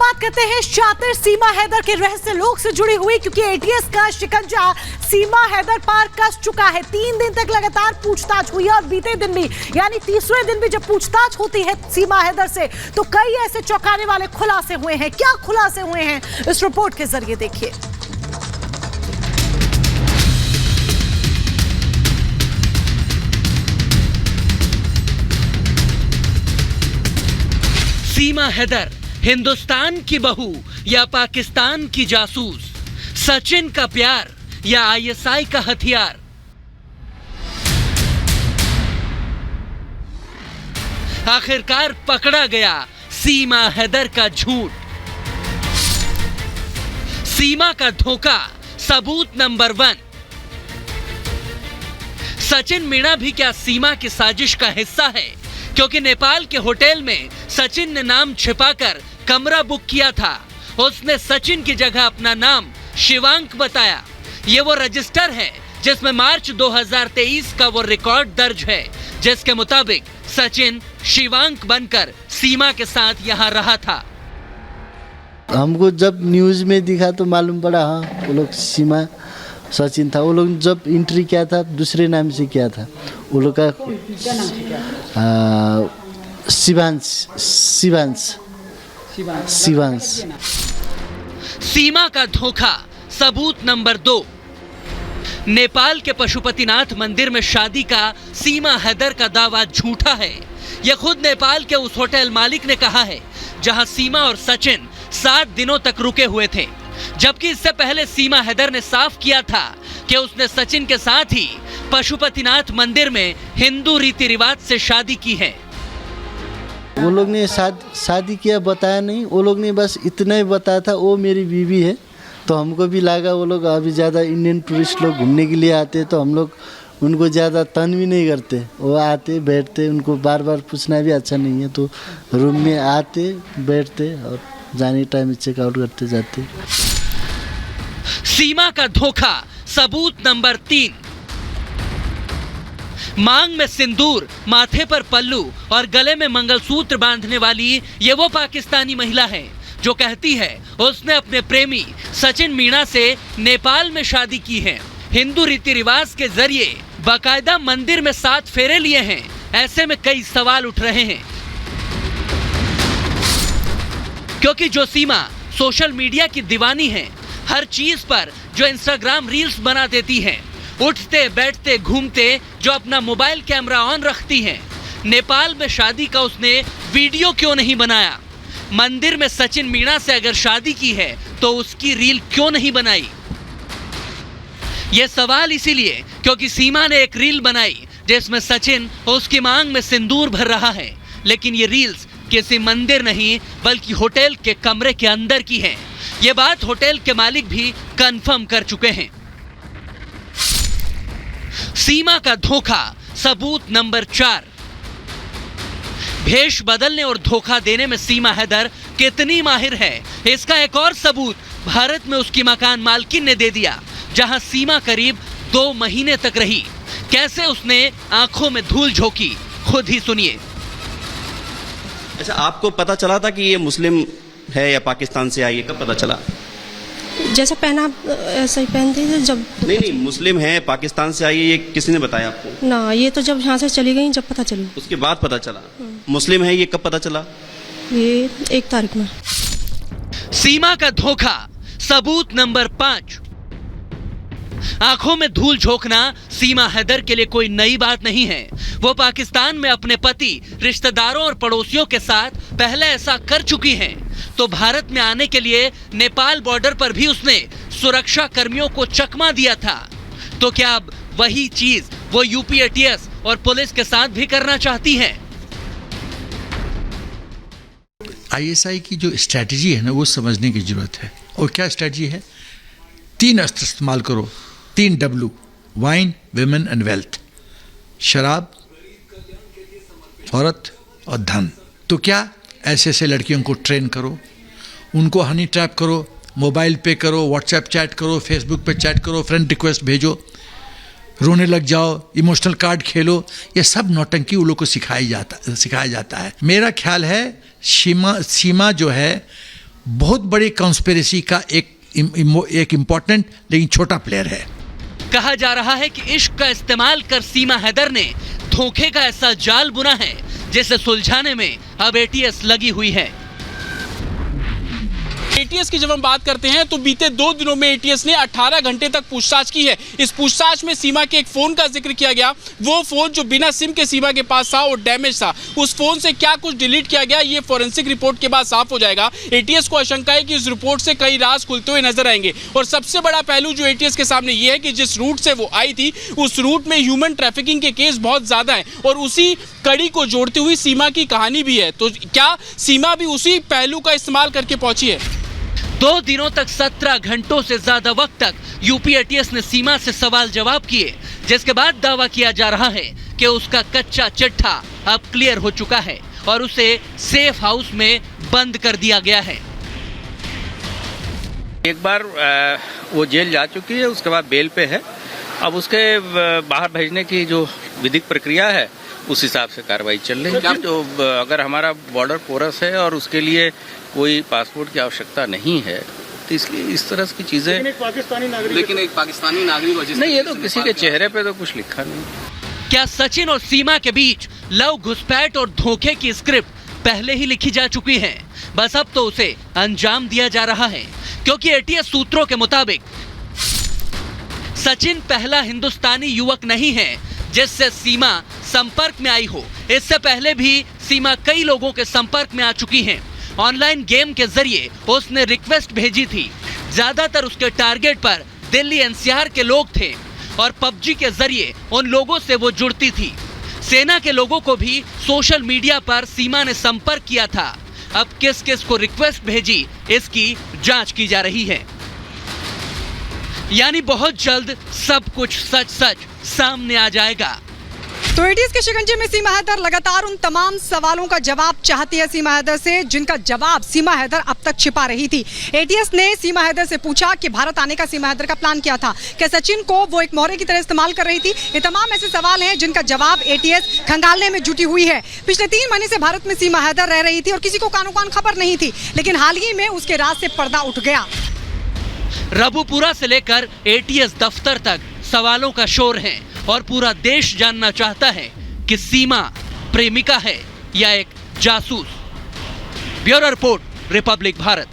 बात करते हैं शातिर सीमा हैदर के रहस्य लोग से जुड़ी हुई, क्योंकि एटीएस का शिकंजा सीमा हैदर पार कस चुका है। 3 दिन तक लगातार पूछताछ हुई और बीते दिन भी यानी तीसरे दिन भी जब पूछताछ होती है सीमा हैदर से तो कई ऐसे चौंकाने वाले खुलासे हुए हैं। क्या खुलासे हुए हैं इस रिपोर्ट के जरिए देखिए। सीमा हैदर हिंदुस्तान की बहू या पाकिस्तान की जासूस, सचिन का प्यार या आईएसआई का हथियार। आखिरकार पकड़ा गया सीमा हैदर का झूठ, सीमा का धोखा, सबूत नंबर 1। सचिन मीणा भी क्या सीमा की साजिश का हिस्सा है? क्योंकि नेपाल के होटल में सचिन ने नाम छिपाकर कमरा बुक किया था। उसने सचिन की जगह अपना नाम शिवांक बताया। ये वो रजिस्टर है जिसमें मार्च 2023 का वो रिकॉर्ड दर्ज है जिसके मुताबिक सचिन शिवांक बनकर सीमा के साथ यहाँ रहा था। हमको जब न्यूज़ में दिखा तो मालूम पड़ा हाँ वो लोग सीमा सचिन था। वो लोग जब एंट्री किया था दूसरे नाम से किया था। वो लोग का शिवांश। सीमा का धोखा, सबूत नंबर 2। नेपाल के पशुपतिनाथ मंदिर में शादी का सीमा हैदर का दावा झूठा है। यह खुद नेपाल के उस होटल मालिक ने कहा है जहां सीमा और सचिन 7 दिनों तक रुके हुए थे, जबकि इससे पहले सीमा हैदर ने साफ किया था कि उसने सचिन के साथ ही पशुपतिनाथ मंदिर में हिंदू रीति रिवाज से शादी की है। वो लोग ने शादी किया बताया नहीं। वो लोग ने बस इतना ही बताया था वो मेरी बीवी है। तो हमको भी लगा वो लोग अभी ज़्यादा इंडियन टूरिस्ट लोग घूमने के लिए आते तो हम लोग उनको ज़्यादा तंग भी नहीं करते। वो आते बैठते, उनको बार बार पूछना भी अच्छा नहीं है। तो रूम में आते बैठते और जाने टाइम चेकआउट करते जाते। सीमा का धोखा, सबूत नंबर 3। मांग में सिंदूर, माथे पर पल्लू और गले में मंगलसूत्र बांधने वाली ये वो पाकिस्तानी महिला है जो कहती है उसने अपने प्रेमी सचिन मीणा से नेपाल में शादी की है। हिंदू रीति रिवाज के जरिए बाकायदा मंदिर में 7 फेरे लिए हैं। ऐसे में कई सवाल उठ रहे हैं, क्योंकि जो सीमा सोशल मीडिया की दीवानी है, हर चीज पर जो इंस्टाग्राम रील्स बना देती है, उठते बैठते घूमते जो अपना मोबाइल कैमरा ऑन रखती हैं, नेपाल में शादी का उसने वीडियो क्यों नहीं बनाया? मंदिर में सचिन मीणा से अगर शादी की है तो उसकी रील क्यों नहीं बनाई? यह सवाल इसीलिए क्योंकि सीमा ने एक रील बनाई जिसमें सचिन उसकी मांग में सिंदूर भर रहा है, लेकिन ये रील्स किसी मंदिर नहीं बल्कि होटल के कमरे के अंदर की है। ये बात होटल के मालिक भी कंफर्म कर चुके हैं। सीमा का धोखा, सबूत नंबर 4। भेष बदलने और धोखा देने में सीमा हैदर कितनी माहिर है, इसका एक और सबूत भारत में उसकी मकान मालकिन ने दे दिया, जहां सीमा करीब 2 महीने तक रही। कैसे उसने आंखों में धूल झोंकी, खुद ही सुनिए। अच्छा, आपको पता चला था कि ये मुस्लिम है या पाकिस्तान से आई है? कब पता चला? जैसा पहना ऐसा ही पहनती थी जब। नहीं, मुस्लिम है, पाकिस्तान से आई है, ये किसी ने बताया आपको? ना, ये तो जब यहाँ से चली गई जब पता चली। उसके बाद पता चला मुस्लिम है। ये कब पता चला? ये 1 तारीख में। सीमा का धोखा, सबूत नंबर 5। आंखों में धूल झोंकना सीमा हैदर के लिए कोई नई बात नहीं है। वो पाकिस्तान में अपने पति, रिश्तेदारों और पड़ोसियों के साथ पहले ऐसा कर चुकी हैं। तो भारत में आने के लिए नेपाल बॉर्डर पर भी उसने सुरक्षा कर्मियों को चकमा दिया था। तो क्या अब वही चीज वो यूपी एटीएस और पुलिस के साथ भी करना चाहती हैं? आईएसआई की जो स्ट्रैटेजी है ना, वो समझने की जरूरत है। और क्या स्ट्रैटेजी है? 3 अस्त्र इस्तेमाल करो, 3 W, wine, women and wealth. शराब, औरत और धन। तो क्या ऐसे ऐसे लड़कियों को ट्रेन करो, उनको हनी ट्रैप करो, मोबाइल पे करो, व्हाट्सएप चैट करो, फेसबुक पे चैट करो, फ्रेंड रिक्वेस्ट भेजो, रोने लग जाओ, इमोशनल कार्ड खेलो। ये सब नौटंकी उन लोग को सिखाया जाता है। मेरा ख्याल है सीमा जो है बहुत बड़ी कॉन्स्पिरेसी का एक इम्पोर्टेंट लेकिन छोटा प्लेयर है। कहा जा रहा है कि इश्क का इस्तेमाल कर सीमा हैदर ने धोखे का ऐसा जाल बुना है जिसे सुलझाने में अब एटीएस लगी हुई है। एटीएस की जब हम बात करते हैं तो बीते 2 दिनों में एटीएस ने 18 घंटे तक पूछताछ की है। इस पूछताछ में सीमा के एक फोन का जिक्र किया गया। वो फोन जो बिना सिम के सीमा के पास था और डैमेज था, उस फोन से क्या कुछ डिलीट किया गया ये फॉरेंसिक रिपोर्ट के बाद साफ हो जाएगा। एटीएस को आशंका है कि इस रिपोर्ट से कई राज खुलते हुए नजर आएंगे। और सबसे बड़ा पहलू जो एटीएस के सामने ये है कि जिस रूट से वो आई थी उस रूट में ह्यूमन ट्रैफिकिंग के केस बहुत ज्यादा है और उसी कड़ी को जोड़ती हुई सीमा की कहानी भी है। तो क्या सीमा भी उसी पहलू का इस्तेमाल करके पहुंची है? 2 दिनों तक 17 घंटों से ज्यादा वक्त तक यूपी एटीएस ने सीमा से सवाल जवाब किए, जिसके बाद दावा किया जा रहा है कि उसका कच्चा चिट्ठा अब क्लियर हो चुका है और उसे सेफ हाउस में बंद कर दिया गया है। एक बार वो जेल जा चुकी है, उसके बाद बेल पे है। अब उसके बाहर भेजने की जो विधिक प्रक्रिया है उस हिसाब से कार्रवाई चल रही है। तो अगर हमारा बॉर्डर पोरस है और उसके लिए कोई पासपोर्ट की आवश्यकता नहीं है तो इसलिए इस तरह की चीजें। लेकिन एक पाकिस्तानी नागरिक नहीं, ये तो किसी के चेहरे पे तो कुछ लिखा नहीं। क्या सचिन और सीमा के बीच लव घुसपैठ और धोखे की स्क्रिप्ट पहले ही लिखी जा चुकी है? बस अब तो उसे अंजाम दिया जा रहा है, क्योंकि एटीएस सूत्रों के मुताबिक सचिन पहला हिंदुस्तानी युवक नहीं है जिससे सीमा संपर्क में आई हो। इससे पहले भी सीमा कई लोगों के संपर्क में आ चुकी हैं। ऑनलाइन गेम के जरिए उसने रिक्वेस्ट भेजी थी। ज्यादातर उसके टारगेट पर दिल्ली एनसीआर के लोग थे और पबजी के जरिए उन लोगों से वो जुड़ती थी। सेना के लोगों को भी सोशल मीडिया पर सीमा ने संपर्क किया था। अब किस किस को रिक्वेस्ट भेजी इसकी जांच की जा रही है। यानी बहुत जल्द सब कुछ सच सच सामने आ जाएगा। तो एटीएस के शिकंजे में सीमा हैदर लगातार उन तमाम सवालों का जवाब चाहती है सीमा हैदर से, जिनका जवाब सीमा हैदर अब तक छिपा रही थी। एटीएस ने सीमा हैदर से पूछा कि भारत आने का सीमा हैदर का प्लान क्या था, क्या सचिन को वो एक मोहरे की तरह इस्तेमाल कर रही थी। ये तमाम ऐसे सवाल हैं जिनका जवाब एटीएस खंगालने में जुटी हुई है। पिछले 3 महीने से भारत में सीमा हैदर रह रही थी और किसी को कानो कान खबर नहीं थी, लेकिन हाल ही में उसके राज से पर्दा उठ गया। रबुपुरा से लेकर एटीएस दफ्तर तक सवालों का शोर है और पूरा देश जानना चाहता है कि सीमा प्रेमिका है या एक जासूस। Bureau report, Republic Bharat.